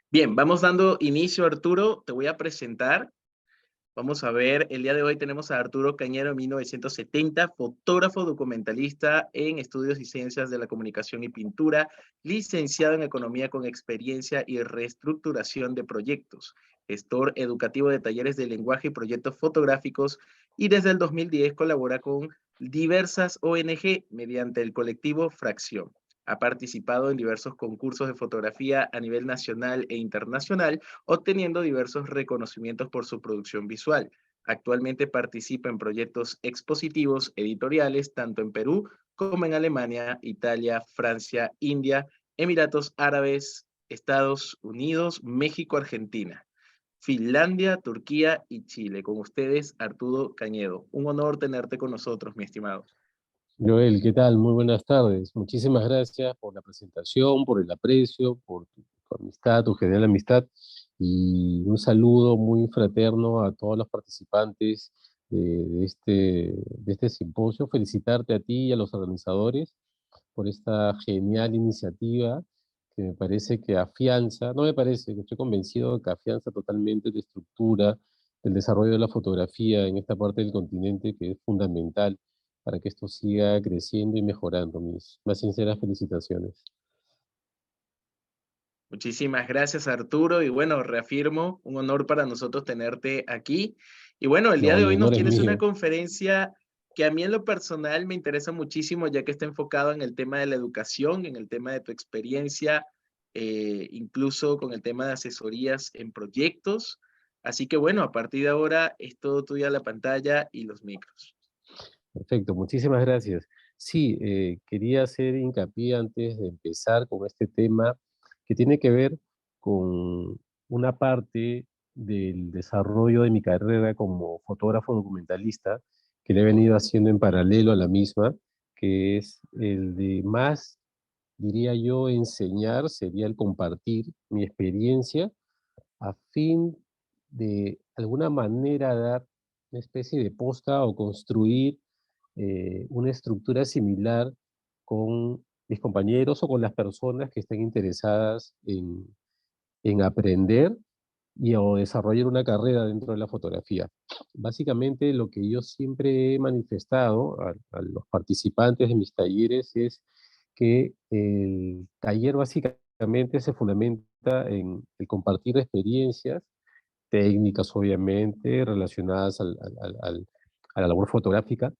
Bien, vamos dando inicio, Arturo. Te voy a presentar. Vamos a ver, el día de hoy tenemos a Arturo Cañero, 1970, fotógrafo documentalista en estudios y ciencias de la comunicación y pintura, licenciado en economía con experiencia y reestructuración de proyectos, gestor educativo de talleres de lenguaje y proyectos fotográficos, y desde el 2010 colabora con diversas ONG mediante el colectivo Fracción. Ha participado en diversos concursos de fotografía a nivel nacional e internacional, obteniendo diversos reconocimientos por su producción visual. Actualmente participa en proyectos expositivos editoriales tanto en Perú como en Alemania, Italia, Francia, India, Emiratos Árabes, Estados Unidos, México, Argentina, Finlandia, Turquía y Chile. Con ustedes, Arturo Cañedo. Un honor tenerte con nosotros, mi estimado. Joel, ¿qué tal? Muy buenas tardes. Muchísimas gracias por la presentación, por el aprecio, por tu amistad, tu genial amistad y un saludo muy fraterno a todos los participantes de este simposio. Felicitarte a ti y a los organizadores por esta genial iniciativa que me parece que afianza, no me parece, que estoy convencido de que afianza totalmente la estructura del desarrollo de la fotografía en esta parte del continente que es fundamental para que esto siga creciendo y mejorando. Mis más sinceras felicitaciones. Muchísimas gracias, Arturo. Y bueno, reafirmo, un honor para nosotros tenerte aquí. Y bueno, el día No, de el hoy nos honor es tienes una mío. conferencia que a mí en lo personal me interesa muchísimo, ya que está enfocado en el tema de la educación, en el tema de tu experiencia, incluso con el tema de asesorías en proyectos. Así que bueno, a partir de ahora es todo tuya la pantalla y los micros. Perfecto, muchísimas gracias. Sí, quería hacer hincapié antes de empezar con este tema que tiene que ver con una parte del desarrollo de mi carrera como fotógrafo documentalista que le he venido haciendo en paralelo a la misma, que es el de más, diría yo, enseñar, sería el compartir mi experiencia a fin de alguna manera dar una especie de posta o construir una estructura similar con mis compañeros o con las personas que estén interesadas en aprender y o desarrollar una carrera dentro de la fotografía. Básicamente lo que yo siempre he manifestado a los participantes de mis talleres es que el taller básicamente se fundamenta en el compartir experiencias técnicas, obviamente, relacionadas a la labor fotográfica,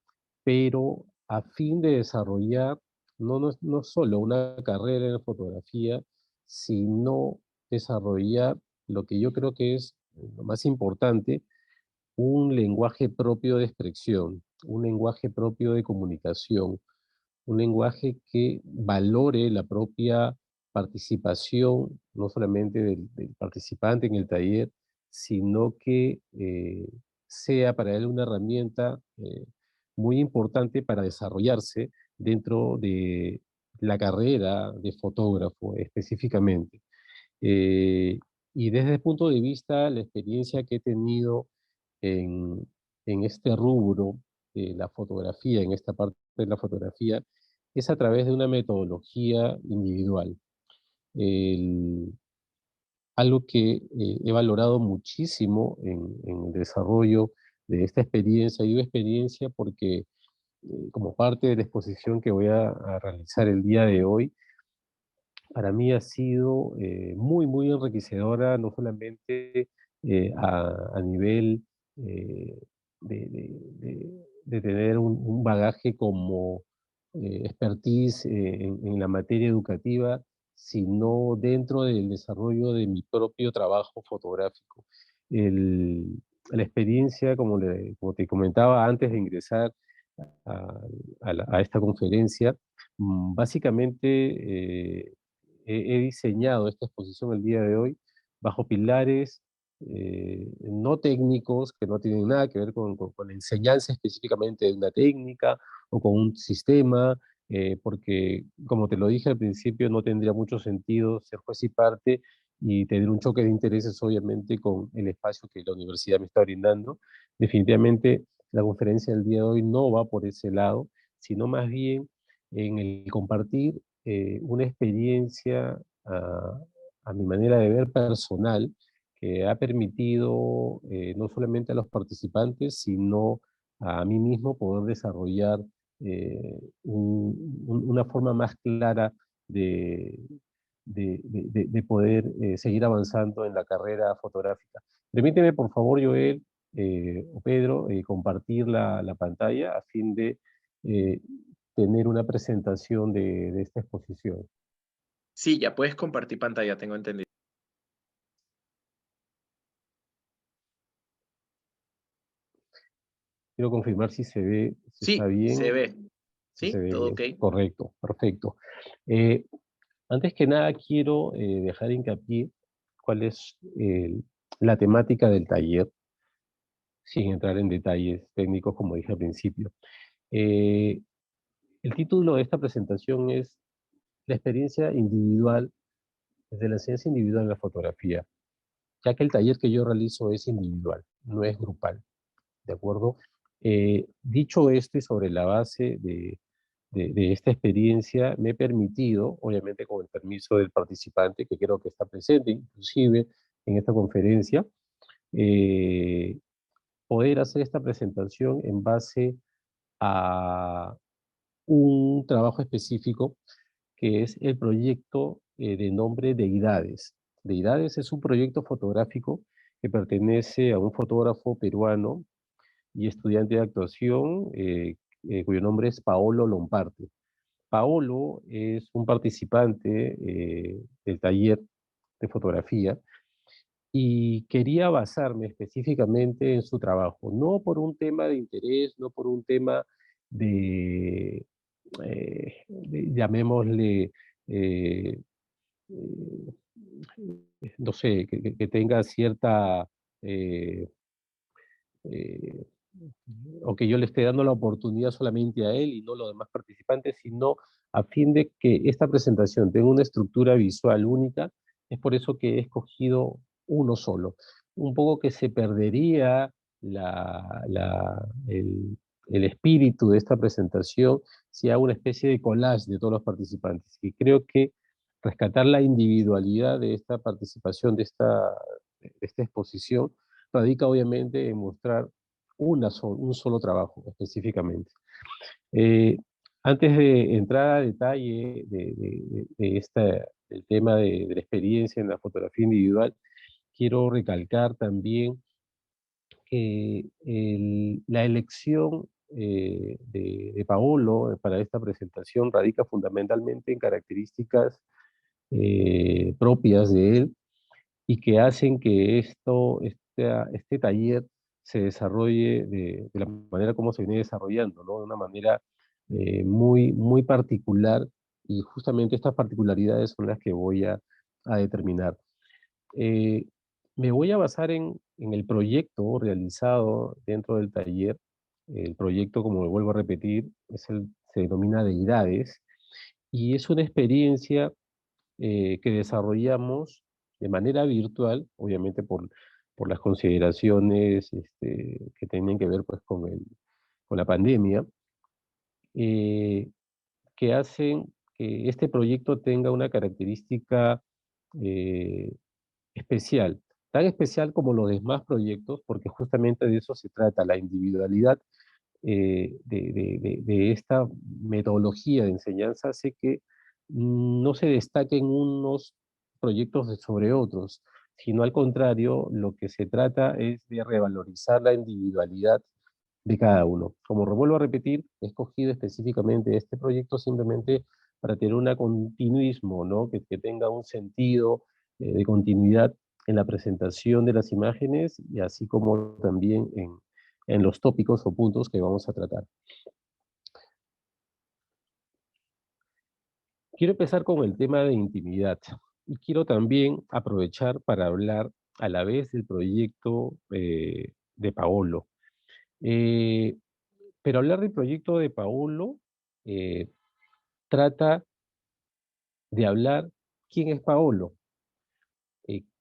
pero a fin de desarrollar no solo una carrera en fotografía, sino desarrollar lo que yo creo que es lo más importante, un lenguaje propio de expresión, un lenguaje propio de comunicación, un lenguaje que valore la propia participación, no solamente del participante en el taller, sino que sea para él una herramienta muy importante para desarrollarse dentro de la carrera de fotógrafo específicamente. Eh, y desde el punto de vista, la experiencia que he tenido en, en este rubro de la fotografía, en esta parte de la fotografía, es a través de una metodología individual. El- Algo que he valorado muchísimo en el desarrollo de esta experiencia. Digo experiencia porque como parte de la exposición que voy a realizar el día de hoy, para mí ha sido muy enriquecedora, no solamente a nivel eh, de tener un bagaje como expertise en la materia educativa, sino dentro del desarrollo de mi propio trabajo fotográfico. El- la experiencia, como te comentaba antes de ingresar a, a esta conferencia, básicamente he diseñado esta exposición el día de hoy bajo pilares no técnicos, que no tienen nada que ver con la enseñanza específicamente de una técnica o con un sistema, porque como te lo dije al principio, no tendría mucho sentido ser juez y parte y tener un choque de intereses, obviamente, con el espacio que la universidad me está brindando. Definitivamente, la conferencia del día de hoy no va por ese lado, sino más bien en el compartir una experiencia a mi manera de ver personal, que ha permitido no solamente a los participantes, sino a mí mismo poder desarrollar una forma más clara de, de poder seguir avanzando en la carrera fotográfica. Permíteme, por favor, Joel o Pedro, compartir la pantalla a fin de eh, tener una presentación de esta exposición. Sí, ya puedes compartir pantalla, tengo entendido. Quiero confirmar si se ve, si está Sí, se bien, ve. si se Sí, ve todo bien. ok. Correcto, perfecto. Eh, Antes que nada, quiero dejar hincapié cuál es la temática del taller, sin entrar en detalles técnicos, como dije al principio. Eh, el título de esta presentación es La experiencia individual, desde la enseñanza individual en la fotografía, ya que el taller que yo realizo es individual, no es grupal, ¿de acuerdo? Dicho esto y sobre la base de esta experiencia, me he permitido, obviamente con el permiso del participante, que creo que está presente inclusive en esta conferencia, eh, poder hacer esta presentación en base a un trabajo específico que es el proyecto de nombre Deidades. Deidades es un proyecto fotográfico que pertenece a un fotógrafo peruano y estudiante de actuación cuyo nombre es Paolo Lomparte. Paolo es un participante del taller de fotografía y quería basarme específicamente en su trabajo, no por un tema de interés, no por un tema de, llamémosle, eh, eh, no sé, que tenga cierta, eh, eh, o que yo le esté dando la oportunidad solamente a él y no a los demás participantes, sino a fin de que esta presentación tenga una estructura visual única. Es por eso que he escogido uno solo. Un poco que se perdería el espíritu de esta presentación si hago una especie de collage de todos los participantes. Y creo que rescatar la individualidad de esta participación, de esta exposición, radica obviamente en mostrar un solo trabajo específicamente. Eh, Antes de entrar a detalle del tema de la experiencia en la fotografía individual, quiero recalcar también que la elección de Paolo para esta presentación radica fundamentalmente en características propias de él y que hacen que este taller se desarrolle de la manera como se viene desarrollando, ¿no? De una manera muy particular, y justamente estas particularidades son las que voy a determinar. Eh, Me voy a basar en el proyecto realizado dentro del taller. El proyecto, como lo vuelvo a repetir, se denomina Deidades, y es una experiencia que desarrollamos de manera virtual, obviamente por las consideraciones que tienen que ver pues, con la pandemia, eh, que hacen que este proyecto tenga una característica eh, especial, tan especial como los demás proyectos, porque justamente de eso se trata, la individualidad de esta metodología de enseñanza hace que no se destaquen unos proyectos sobre otros, sino al contrario, lo que se trata es de revalorizar la individualidad de cada uno. Como vuelvo a repetir, he escogido específicamente este proyecto simplemente para tener un continuismo, ¿no? Que tenga un sentido de continuidad en la presentación de las imágenes y así como también en los tópicos o puntos que vamos a tratar. Quiero empezar con el tema de intimidad y quiero también aprovechar para hablar a la vez del proyecto de Paolo. Eh, pero hablar del proyecto de Paolo eh, trata de hablar quién es Paolo,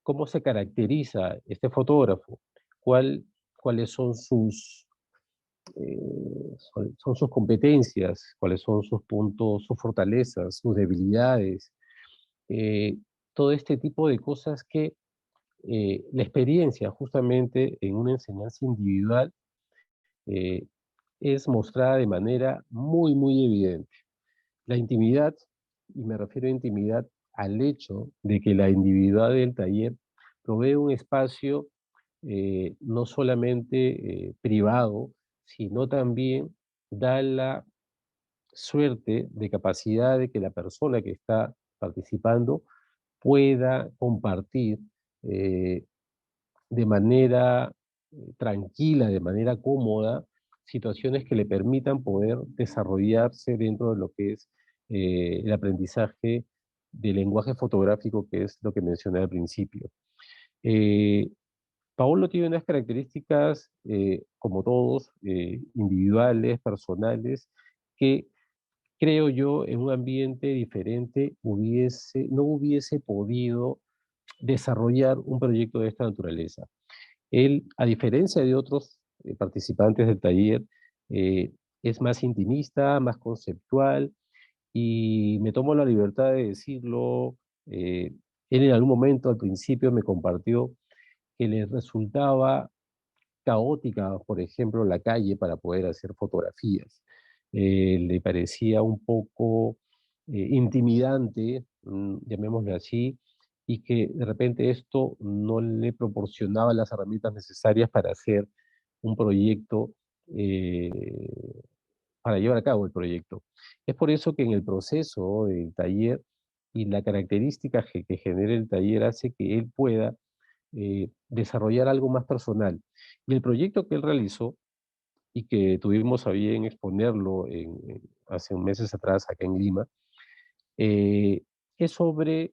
cómo se caracteriza este fotógrafo, cuáles son son sus competencias, cuáles son sus puntos, sus fortalezas, sus debilidades, eh, todo este tipo de cosas que la experiencia justamente en una enseñanza individual eh, es mostrada de manera muy, muy evidente. La intimidad, y me refiero a intimidad al hecho de que la individualidad del taller provee un espacio no solamente privado, sino también da la suerte de capacidad de que la persona que está participando pueda compartir eh, de manera tranquila, de manera cómoda, situaciones que le permitan poder desarrollarse dentro de lo que es el aprendizaje del lenguaje fotográfico, que es lo que mencioné al principio. Eh, Paolo tiene unas características, como todos, individuales, personales, que creo yo en un ambiente diferente no hubiese podido desarrollar un proyecto de esta naturaleza. Él, a diferencia de otros participantes del taller, eh, es más intimista, más conceptual, y me tomo la libertad de decirlo. Él en algún momento, al principio, me compartió que le resultaba caótica, por ejemplo, la calle para poder hacer fotografías. Le parecía un poco intimidante, llamémosle así, y que de repente esto no le proporcionaba las herramientas necesarias para hacer un proyecto, eh, para llevar a cabo el proyecto. Es por eso que en el proceso del taller y la característica que genera el taller hace que él pueda desarrollar algo más personal. Y el proyecto que él realizó y que tuvimos a bien exponerlo hace un meses atrás acá en Lima, es sobre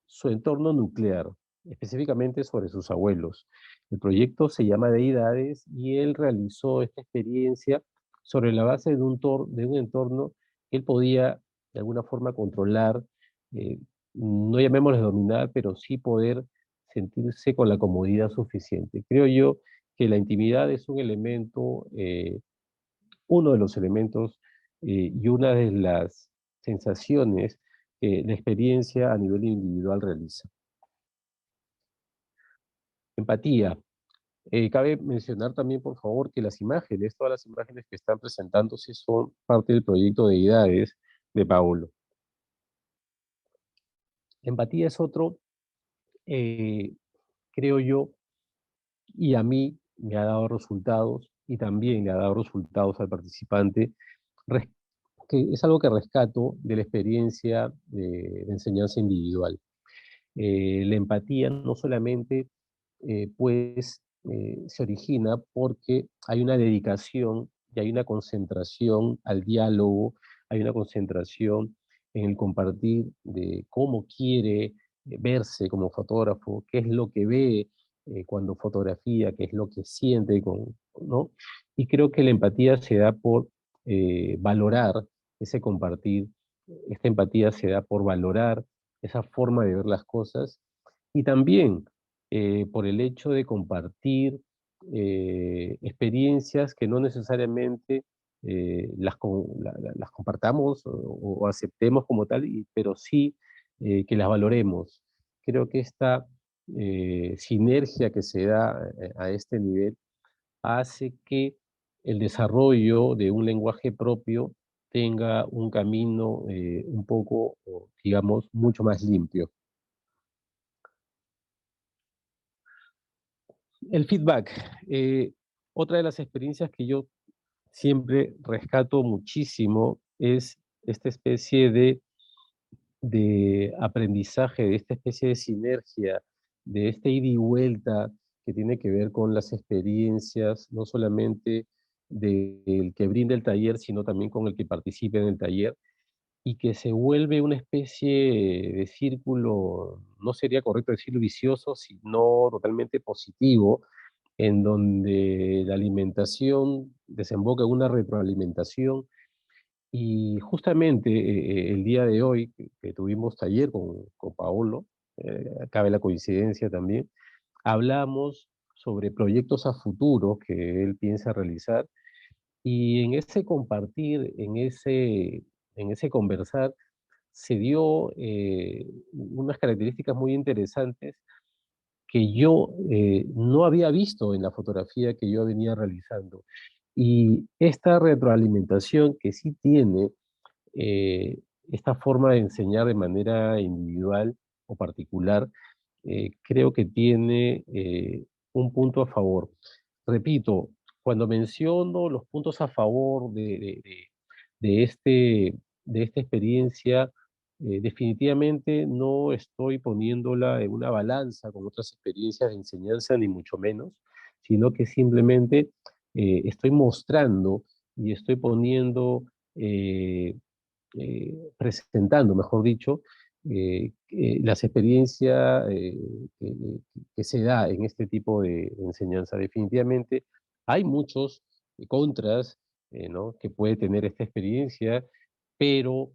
su entorno nuclear, específicamente sobre sus abuelos. El proyecto se llama Deidades y él realizó esta experiencia sobre la base de un entorno que él podía de alguna forma controlar, eh, no llamémosle dominar, pero sí poder sentirse con la comodidad suficiente. Creo yo que la intimidad es un elemento, uno de los elementos y una de las sensaciones que la experiencia a nivel individual realiza. Empatía. Cabe mencionar también, por favor, que las imágenes, todas las imágenes que están presentándose son parte del proyecto de Deidades de Paolo. Empatía es otro, eh, creo yo, y a mí me ha dado resultados y también le ha dado resultados al participante, res- que es algo que rescato de la experiencia de enseñanza individual. La empatía no solamente se origina porque hay una dedicación y hay una concentración al diálogo, hay una concentración en el compartir de cómo quiere verse como fotógrafo, qué es lo que ve cuando fotografía, qué es lo que siente, ¿no? Y creo que la empatía se da por valorar ese compartir, esta empatía se da por valorar esa forma de ver las cosas y también por el hecho de compartir experiencias que no necesariamente las compartamos o aceptemos como tal, pero sí que las valoremos. Creo que esta sinergia que se da a este nivel hace que el desarrollo de un lenguaje propio tenga un camino un poco, digamos, mucho más limpio. El feedback. Otra de las experiencias que yo siempre rescato muchísimo es esta especie de aprendizaje, de esta especie de sinergia, de este ida y vuelta que tiene que ver con las experiencias, no solamente del que brinda el taller, sino también con el que participa en el taller, y que se vuelve una especie de círculo, no sería correcto decirlo vicioso, sino totalmente positivo, en donde la alimentación desemboca en una retroalimentación. Y justamente el día de hoy, que tuvimos taller con Paolo, cabe la coincidencia también, hablamos sobre proyectos a futuro que él piensa realizar y en ese compartir, en ese conversar, se dio unas características muy interesantes que yo no había visto en la fotografía que yo venía realizando. Y esta retroalimentación que sí tiene eh, esta forma de enseñar de manera individual o particular, creo que tiene un punto a favor. Repito, cuando menciono los puntos a favor de de esta experiencia, definitivamente no estoy poniéndola en una balanza con otras experiencias de enseñanza, ni mucho menos, sino que simplemente estoy mostrando y estoy poniendo, presentando, mejor dicho, las experiencias que, que se da en este tipo de enseñanza. Definitivamente hay muchos contras, ¿no?, que puede tener esta experiencia, pero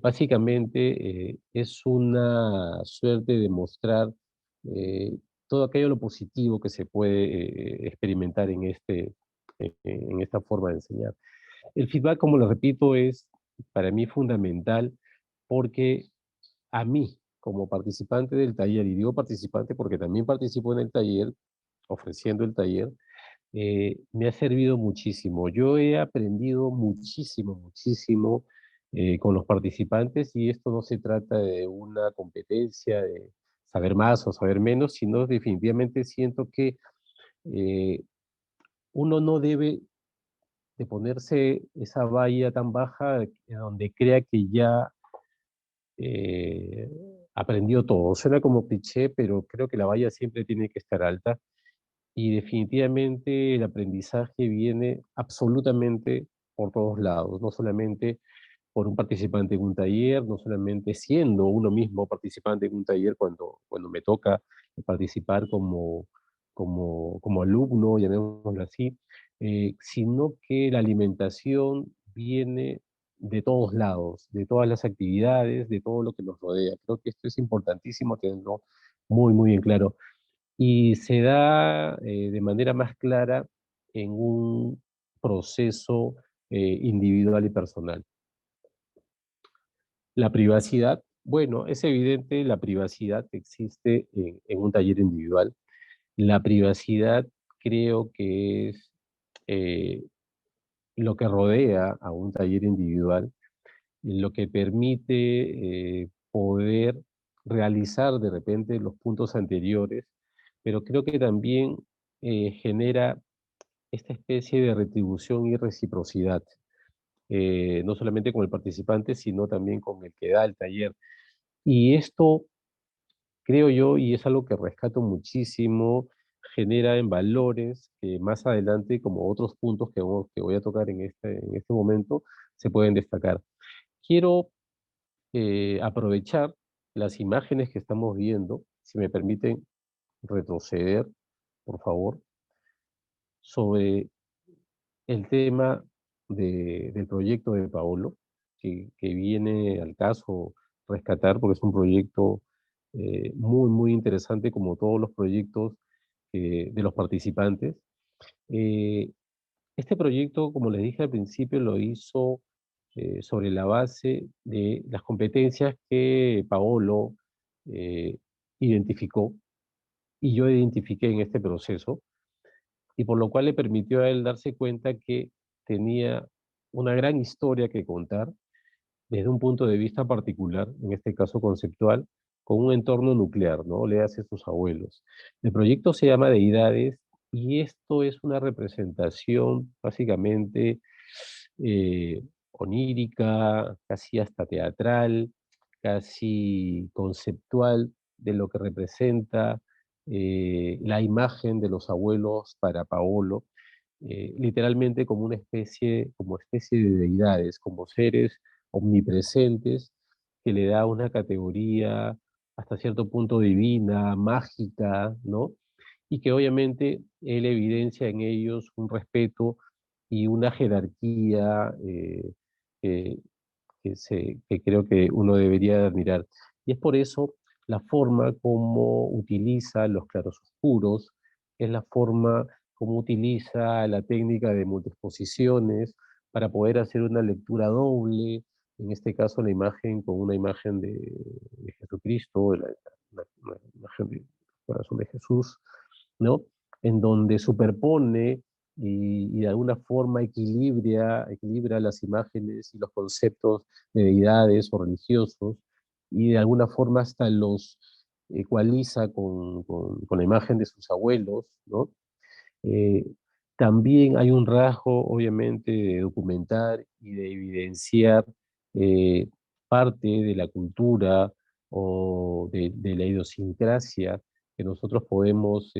básicamente es una suerte de mostrar todo aquello lo positivo que se puede experimentar en en esta forma de enseñar. El feedback, como lo repito, es para mí fundamental porque a mí, como participante del taller, y digo participante porque también participo en el taller, ofreciendo el taller, me ha servido muchísimo. Yo he aprendido muchísimo, muchísimo con los participantes, y esto no se trata de una competencia de saber más o saber menos, sino definitivamente siento que eh, uno no debe de ponerse esa valla tan baja donde crea que ya eh, aprendió todo. Suena como cliché, pero creo que la valla siempre tiene que estar alta, y definitivamente el aprendizaje viene absolutamente por todos lados, no solamente por un participante en un taller, no solamente siendo uno mismo participante en un taller cuando me toca participar como alumno, llamémoslo así, sino que la alimentación viene de todos lados, de todas las actividades, de todo lo que nos rodea. Creo que esto es importantísimo tenerlo muy, muy en claro. Y se da de manera más clara en un proceso individual y personal. La privacidad, bueno, es evidente la privacidad que existe en un taller individual. La privacidad creo que es eh, lo que rodea a un taller individual, lo que permite poder realizar de repente los puntos anteriores, pero creo que también genera esta especie de retribución y reciprocidad, no solamente con el participante, sino también con el que da el taller. Y esto, creo yo, y es algo que rescato muchísimo, genera en valores que más adelante, como otros puntos que voy a tocar en este momento, se pueden destacar. Quiero aprovechar las imágenes que estamos viendo, si me permiten retroceder, por favor, sobre el tema del proyecto de Paolo, que viene al caso rescatar, porque es un proyecto muy, muy interesante, como todos los proyectos de los participantes. Eh, este proyecto, como les dije al principio, lo hizo sobre la base de las competencias que Paolo eh, identificó y yo identifiqué en este proceso, y por lo cual le permitió a él darse cuenta que tenía una gran historia que contar desde un punto de vista particular, en este caso conceptual, con un entorno nuclear, ¿no? Le hace sus abuelos. El proyecto se llama Deidades, y esto es una representación básicamente onírica, casi hasta teatral, casi conceptual de lo que representa la imagen de los abuelos para Paolo, literalmente como especie de deidades, como seres omnipresentes, que le da una categoría hasta cierto punto divina, mágica, ¿no? Y que obviamente él evidencia en ellos un respeto y una jerarquía que, que creo que uno debería admirar. Y es por eso la forma como utiliza los claroscuros, es la forma como utiliza la técnica de multiexposiciones para poder hacer una lectura doble, en este caso la imagen con una imagen de Jesucristo, la imagen del corazón de Jesús, ¿no? En donde superpone y de alguna forma equilibra las imágenes y los conceptos de deidades o religiosos, y de alguna forma hasta los ecualiza con la imagen de sus abuelos, ¿no? Eh, También hay un rasgo, obviamente, de documentar y de evidenciar eh, parte de la cultura o de la idiosincrasia que nosotros podemos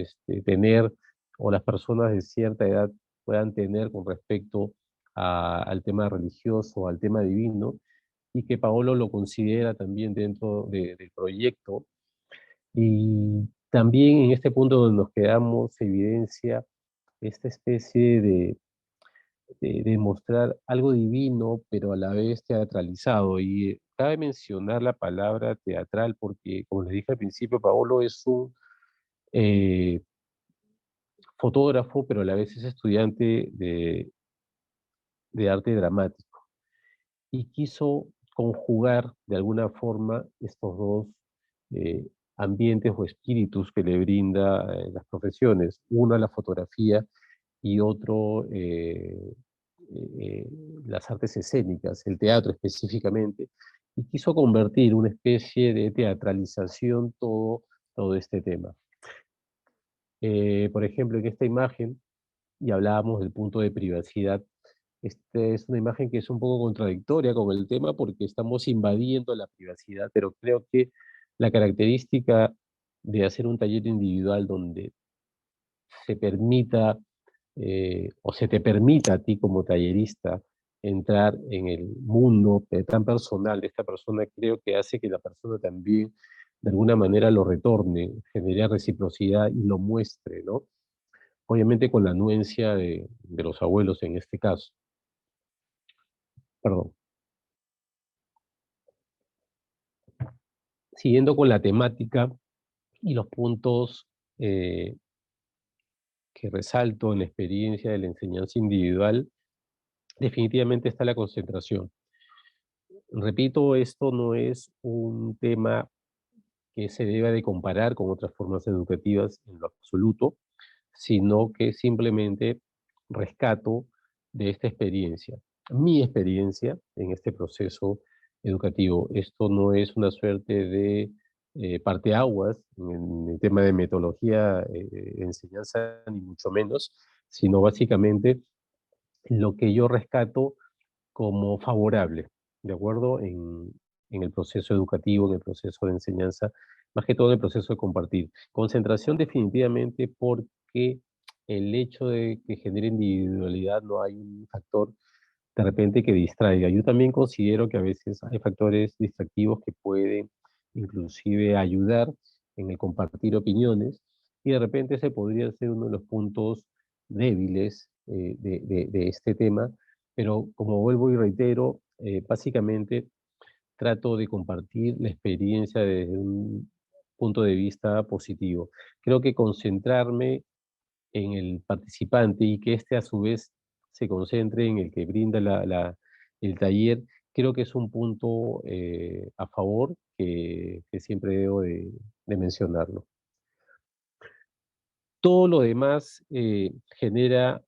tener, o las personas de cierta edad puedan tener con respecto al tema religioso, al tema divino, y que Paolo lo considera también dentro del proyecto. Y también en este punto donde nos quedamos se evidencia esta especie de mostrar algo divino, pero a la vez teatralizado. Y cabe mencionar la palabra teatral porque, como les dije al principio, Paolo es un eh, fotógrafo, pero a la vez es estudiante de arte dramático. Y quiso conjugar de alguna forma estos dos eh, ambientes o espíritus que le brinda las profesiones. Una, la fotografía, y otro, eh, las artes escénicas, el teatro específicamente, y quiso convertir una especie de teatralización todo este tema. Por ejemplo, en esta imagen, y hablábamos del punto de privacidad, esta es una imagen que es un poco contradictoria con el tema porque estamos invadiendo la privacidad, pero creo que la característica de hacer un taller individual donde se permita o se te permita a ti como tallerista entrar en el mundo tan personal de esta persona, creo que hace que la persona también de alguna manera lo retorne, genere reciprocidad y lo muestre, ¿no? Obviamente con la anuencia de los abuelos en este caso. Perdón. Siguiendo con la temática y los puntos eh, que resalto en la experiencia de la enseñanza individual, definitivamente está la concentración. Repito, esto no es un tema que se deba de comparar con otras formas educativas en lo absoluto, sino que simplemente rescato de esta experiencia, mi experiencia en este proceso educativo. Esto no es una suerte de parteaguas en el tema de metodología de enseñanza, ni mucho menos, sino básicamente lo que yo rescato como favorable, ¿de acuerdo? En el proceso educativo, en el proceso de enseñanza, más que todo en el proceso de compartir. Concentración definitivamente porque el hecho de que genere individualidad no hay un factor de repente que distraiga. Yo también considero que a veces hay factores distractivos que pueden inclusive ayudar en el compartir opiniones y de repente ese podría ser uno de los puntos débiles de este tema, pero como vuelvo y reitero, básicamente trato de compartir la experiencia desde un punto de vista positivo. Creo que concentrarme en el participante y que éste a su vez se concentre en el que brinda el taller, creo que es un punto a favor que siempre debo de mencionarlo. Todo lo demás genera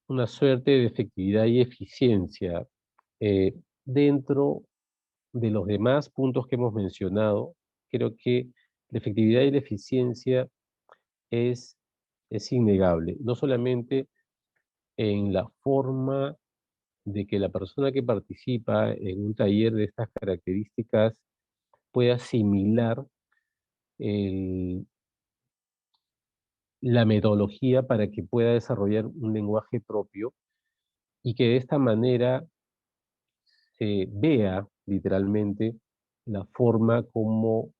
una suerte de efectividad y eficiencia. Eh, Dentro de los demás puntos que hemos mencionado, creo que la efectividad y la eficiencia es, es innegable, no solamente en la forma de que la persona que participa en un taller de estas características pueda asimilar el- la metodología para que pueda desarrollar un lenguaje propio y que de esta manera se vea literalmente la forma como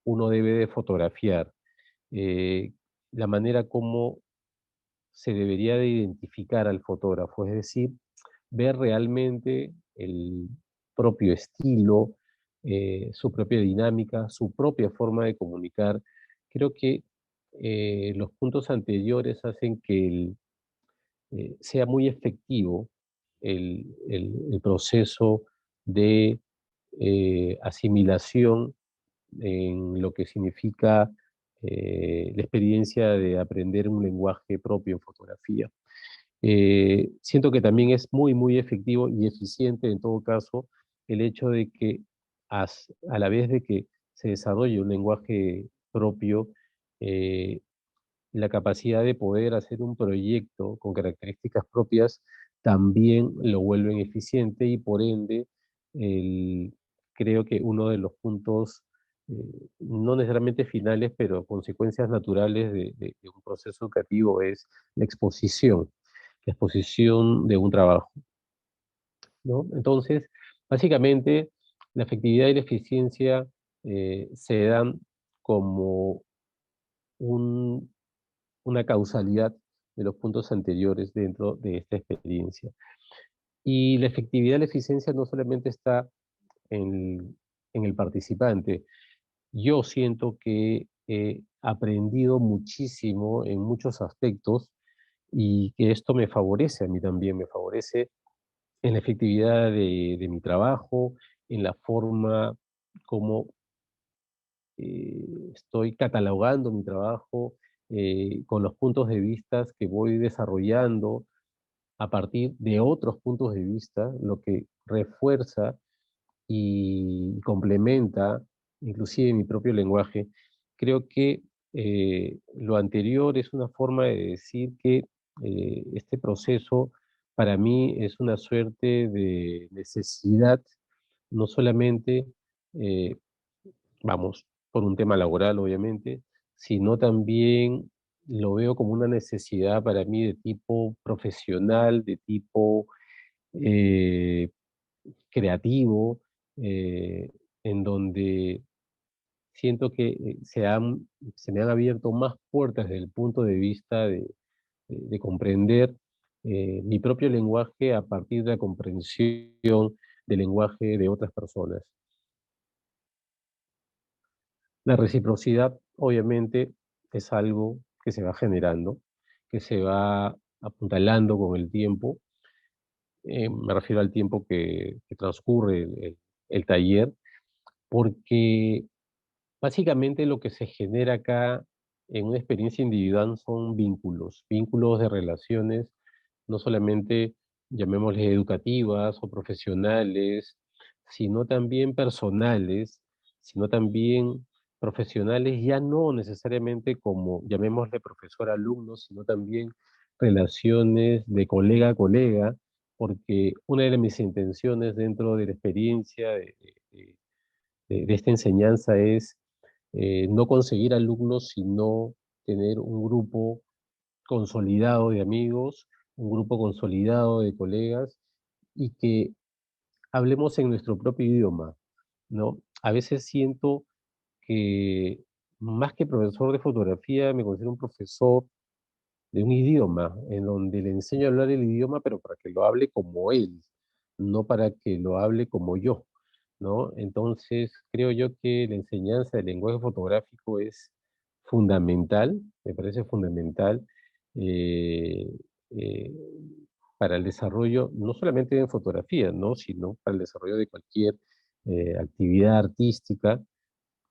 uno debe de fotografiar, eh, la manera como se debería de identificar al fotógrafo, es decir, ver realmente el propio estilo, su propia dinámica, su propia forma de comunicar. Creo que los puntos anteriores hacen que sea muy efectivo el proceso de asimilación en lo que significa la experiencia de aprender un lenguaje propio en fotografía. Siento que también es muy, muy efectivo y eficiente en todo caso el hecho de que a la vez de que se desarrolle un lenguaje propio, eh, la capacidad de poder hacer un proyecto con características propias también lo vuelven eficiente y por ende el- creo que uno de los puntos, no necesariamente finales, pero consecuencias naturales de un proceso educativo es la exposición de un trabajo, ¿no? Entonces, básicamente, la efectividad y la eficiencia se dan como un una causalidad de los puntos anteriores dentro de esta experiencia. Y la efectividad, la eficiencia no solamente está en el participante. Yo siento que he aprendido muchísimo en muchos aspectos y que esto me favorece a mí también, me favorece en la efectividad de mi trabajo, en la forma como estoy catalogando mi trabajo, con los puntos de vista que voy desarrollando a partir de otros puntos de vista, lo que refuerza y complementa inclusive mi propio lenguaje. Creo que lo anterior es una forma de decir que este proceso para mí es una suerte de necesidad, no solamente eh, vamos, por un tema laboral, obviamente, sino también lo veo como una necesidad para mí de tipo profesional, de tipo eh, creativo, eh, en donde siento que se me han abierto más puertas desde el punto de vista de comprender mi propio lenguaje a partir de la comprensión del lenguaje de otras personas. La reciprocidad, obviamente, es algo que se va generando, que se va apuntalando con el tiempo. Me refiero al tiempo que transcurre el taller, porque básicamente lo que se genera acá en una experiencia individual son vínculos, vínculos de relaciones, no solamente llamémosles educativas o profesionales, sino también personales, sino también profesionales, ya no necesariamente como llamémosle profesor-alumno, sino también relaciones de colega a colega, porque una de mis intenciones dentro de la experiencia de esta enseñanza es no conseguir alumnos, sino tener un grupo consolidado de amigos, un grupo consolidado de colegas y que hablemos en nuestro propio idioma, ¿no? A veces siento que más que profesor de fotografía, me considero un profesor de un idioma, en donde le enseño a hablar el idioma, pero para que lo hable como él, no para que lo hable como yo, ¿no? Entonces, creo yo que la enseñanza del lenguaje fotográfico es fundamental, me parece fundamental eh, eh, para el desarrollo, no solamente en fotografía, ¿no? Sino para el desarrollo de cualquier actividad artística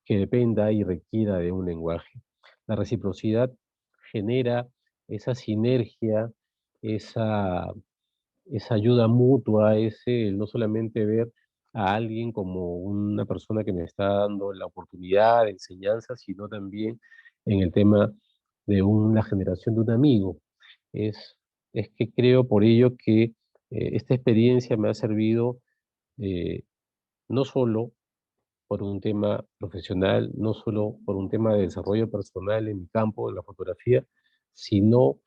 que dependa y requiera de un lenguaje. La reciprocidad genera esa sinergia, esa, esa ayuda mutua, ese el no solamente ver a alguien como una persona que me está dando la oportunidad de enseñanza, sino también en el tema de la generación de un amigo. Es, es que creo por ello que esta experiencia me ha servido eh, no solo por un tema profesional, no solo por un tema de desarrollo personal en mi campo, de la fotografía, sino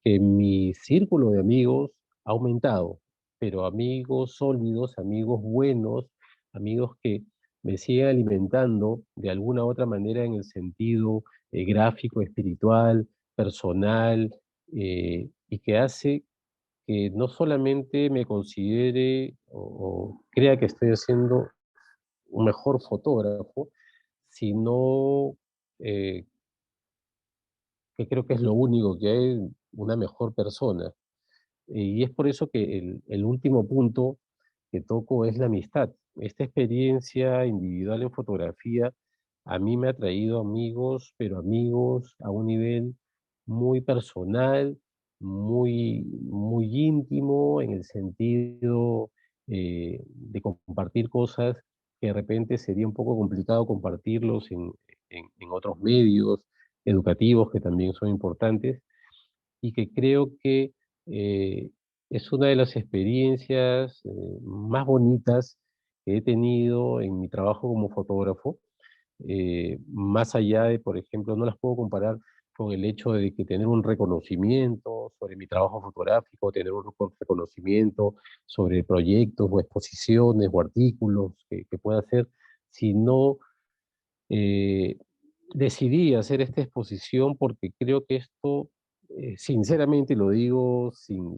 que mi círculo de amigos ha aumentado, pero amigos sólidos, amigos buenos, amigos que me siguen alimentando de alguna u otra manera en el sentido gráfico, espiritual, personal, y que hace que no solamente me considere o crea que estoy haciendo un mejor fotógrafo, sino eh, que creo que es lo único que hay, una mejor persona. Y es por eso que el último punto que toco es la amistad. Esta experiencia individual en fotografía a mí me ha traído amigos, pero amigos a un nivel muy personal, muy íntimo, en el sentido de compartir cosas que de repente sería un poco complicado compartirlos en otros medios educativos que también son importantes y que creo que eh, es una de las experiencias más bonitas que he tenido en mi trabajo como fotógrafo, más allá de, por ejemplo, no las puedo comparar con el hecho de que tener un reconocimiento sobre mi trabajo fotográfico, tener un reconocimiento sobre proyectos o exposiciones o artículos que pueda hacer, sino eh, decidí hacer esta exposición porque creo que esto, sinceramente lo digo sin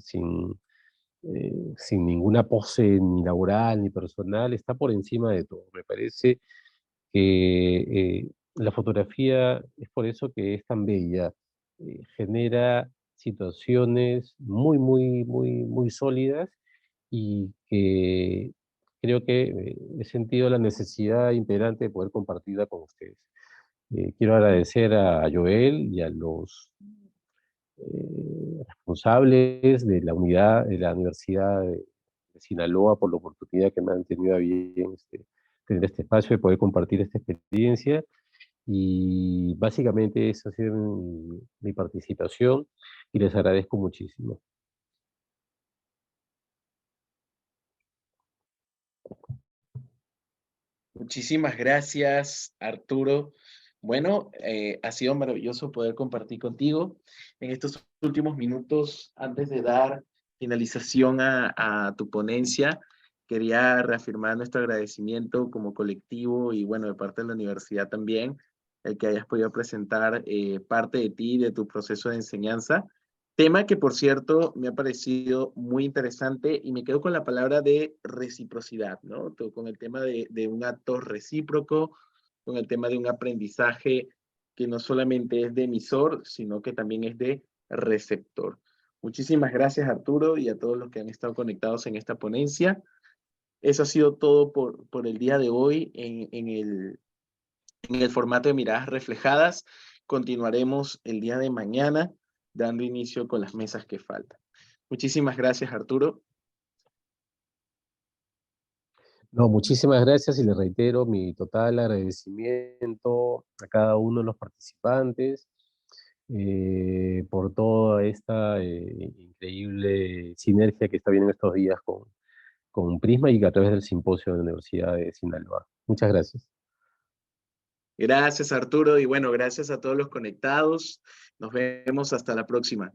ninguna pose ni laboral ni personal, está por encima de todo. Me parece que la fotografía es por eso que es tan bella. Genera situaciones muy sólidas y que creo que he sentido la necesidad imperante de poder compartirla con ustedes. Quiero agradecer a Joel y a los responsables de la unidad de la Universidad de Sinaloa por la oportunidad que me han tenido a bien tener este espacio de poder compartir esta experiencia. Y básicamente esa ha sido mi participación y les agradezco muchísimo. Muchísimas gracias, Arturo. Bueno, ha sido maravilloso poder compartir contigo en estos últimos minutos antes de dar finalización a tu ponencia. Quería reafirmar nuestro agradecimiento como colectivo y bueno, de parte de la universidad también, el que hayas podido presentar parte de ti, de tu proceso de enseñanza. Tema que, por cierto, me ha parecido muy interesante y me quedo con la palabra de reciprocidad, ¿no? Con el tema de un acto recíproco, con el tema de un aprendizaje que no solamente es de emisor, sino que también es de receptor. Muchísimas gracias, Arturo, y a todos los que han estado conectados en esta ponencia. Eso ha sido todo por el día de hoy en el formato de miradas reflejadas. Continuaremos el día de mañana dando inicio con las mesas que faltan. Muchísimas gracias, Arturo. No, muchísimas gracias y les reitero mi total agradecimiento a cada uno de los participantes por toda esta increíble sinergia que está viendo estos días con Prisma y a través del simposio de la Universidad de Sinaloa. Muchas gracias. Gracias, Arturo, y bueno, gracias a todos los conectados. Nos vemos hasta la próxima.